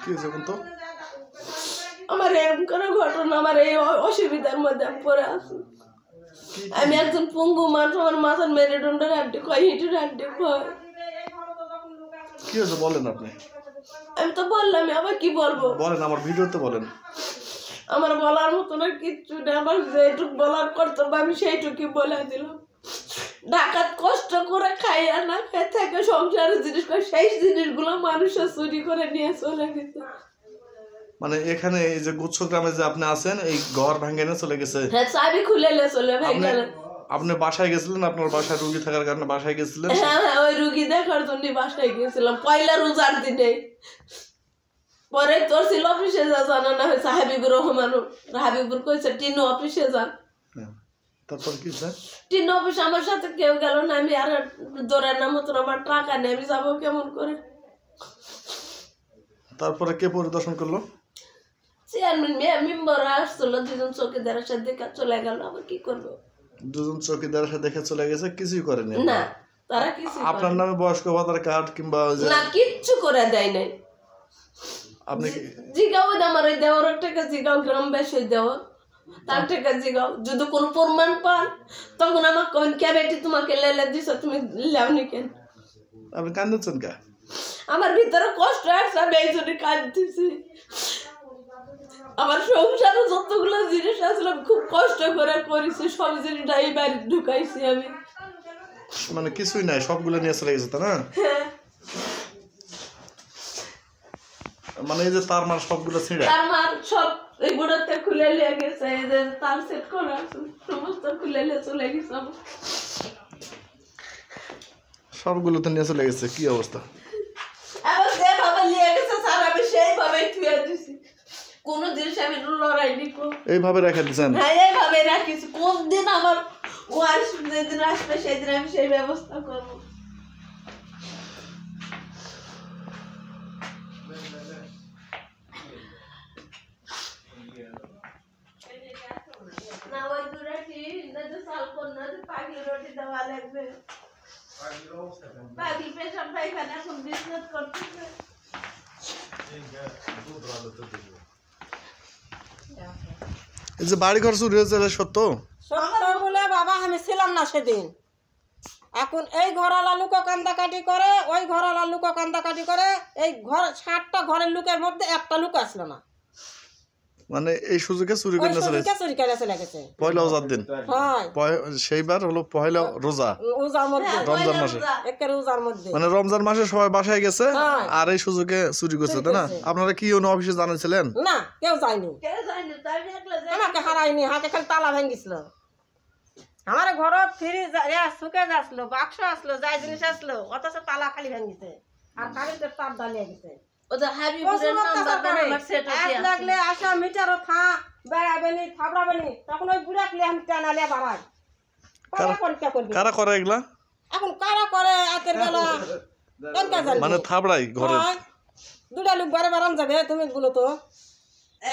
কি হয়েছে এখন তো? আমার এরকম করে ঘটনা, আমার এই অসুবিধার মধ্যে আমি পড়ে আছি। আমি একজন পঙ্গু মানুষ, আমার মাথার মেরুদণ্ডের হাড্ডি ক্ষয়, হিঁটুর হাড্ডি ক্ষয়। কি হয়েছে বলেন আপনি? আমি তো বললাম, আবার কি বলবো? বলেন, আমার ভিডিওতে বলেন। আমার বলার মতো না কিচ্ছু নেই, আমার যেটুক বলার কর্তব্য আমি সেইটুকুই বলে দিলাম। ঢাকাত কষ্ট করে খাইয়া না খাই থেকে সংসারের জিনিস করে সেই জিনিসগুলো মানুষের চুরি করে নিয়ে চলে গেছে। মানে এখানে এই যে গুচ্ছ গ্রামে যে আপনি আছেন, এই ঘর ভাঙে নিয়ে চলে গেছে। হ্যাঁ, চাবি খুলে চলে ভাঙে। আপনি বাসায় গেছিলেন? আপনার বাসায় রুগী থাকার কারণে বাসায় গেছিলেন? হ্যাঁ, ওই রুগী দেখার জন্য বাসায় গেছিলাম পয়লা রোজার দিনে। পরে তোর ছিল অফিসে যা জানানো হয়েছে হাবিবুর রহমান, হাবিবুর কইছে টিনু অফিসে যান। তারপর কি স্যার? টিনু অফিস আমার সাথে কেউ গেল না, আমি আর দৌড়ার না মতন, আমার টাকা নেই, আমি যাবো কেমন করে? তারপরে কে পরিদর্শন করলো? চেয়ারম্যান মেম্বার আসছিল, দুজন চৌকিদারের সাথে দেখা চলে গেল। আবার কি করবো? দুজন চৌকিদারের সাথে দেখে চলে গেছে, কিছুই করেনি না, তারা কিছু আপনার নামে বয়স্ক ভাতার কার্ড কিংবা না কিচ্ছু করে দেয় নাই। আপনি জিগাও আমার ওই দেওয়ার টাকা জিগাও, গ্রামবাসী দেওয়া তার টাকা জিগাও, যদি কোনো প্রমাণ পান তখন আমার কোন কে বেটি তোমাকে লেলে দিছ, তুমি লেওনি কেন? আপনি কান্দছেন কে? আমার ভিতরে কষ্ট আসছে, আমি এই জন্য কাঁদতেছি। আমার সংসারে যতগুলো জিনিস আসলে খুব কষ্ট করে করেছি, সব জিনিসটা এই বাড়ি ঢুকাইছি আমি। মানে কিছুই নাই, সবগুলো নিয়ে চলে গেছে, তাই না? হ্যাঁ, মানে এই যে তার মার সবগুলো ছিঁড়া, তার মার সব এই বুড়াতে খুলে নিয়ে গেছে, এই যে তার সেট করা সমস্ত খুলে নিয়ে চলে গেছে। সবগুলো তো নিয়ে চলে গেছে। কি অবস্থা? এবার যেভাবে নিয়ে গেছে স্যার, আমি সেইভাবেই থুয়ে দিছি। কোনো জিনিস আমি লড়াইনি। এইভাবে রেখে দিচ্ছেন? হ্যাঁ, এইভাবে রাখিছি। কোন দিন আমার ওয়ার যেদিন আসবে সেদিন আমি সেই ব্যবস্থা করবো। না ওই দুরাটি না যে সালপন না যে পাগলি রুটি দেওয়া লাগবে। পাগলি পেশাব পায়খানা এখন বিজনেস করতেছে। এই যে বাড়ি ঘর চুরি হয়েছে, সত্য? সত্য বলে বাবা আমি ছিলাম না সেদিন। এখন এই ঘরালা লুকো কান্দাকাটি করে, ওই ঘরালা লুকো কান্দাকাটি করে, এই ঘর 60টা ঘরের লুকের মধ্যে একটা লুক আসলো না। মানে এই সুযোগে চুরি করে চলে গেছে পয়লা রোজার দিন। সেইবার হলো পয়লা রোজা, রোজার মধ্যে, রমজান মাসে। একের রোজার মধ্যে, মানে রমজান মাসে সবাই বাসায় গেছে আর এই সুযোগে চুরি করছে, তাই না? আপনারা কি অন্য অফিসে জানাইছিলেন? না, কেউ যায়নি, আমাকে হারাইনি, হাতে খালি তালা ভেঙেছিল। আমার ঘর ফ্রিজ শুকে আসলো, বাক্স আসলো, যাই জিনিস আসলো, অথচ তালা খালি ভেঙেছে আর কারেন্টের তার দাঁড়িয়ে গেছে। লাগলে আসা মিটারও থা বেড়াবেনি থাবড়াবেনি, তখন ওই বুড়াকলে আমি টানালে বাড়াই। কারা করে এগুলা? এখন কারা করে রাতের বেলা মানে থাবড়াই ঘরে? দুটা লোক বারে বারাম যাবে, তুমি বলো তো।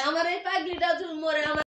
আমার এই পাগলিটা মরে আমার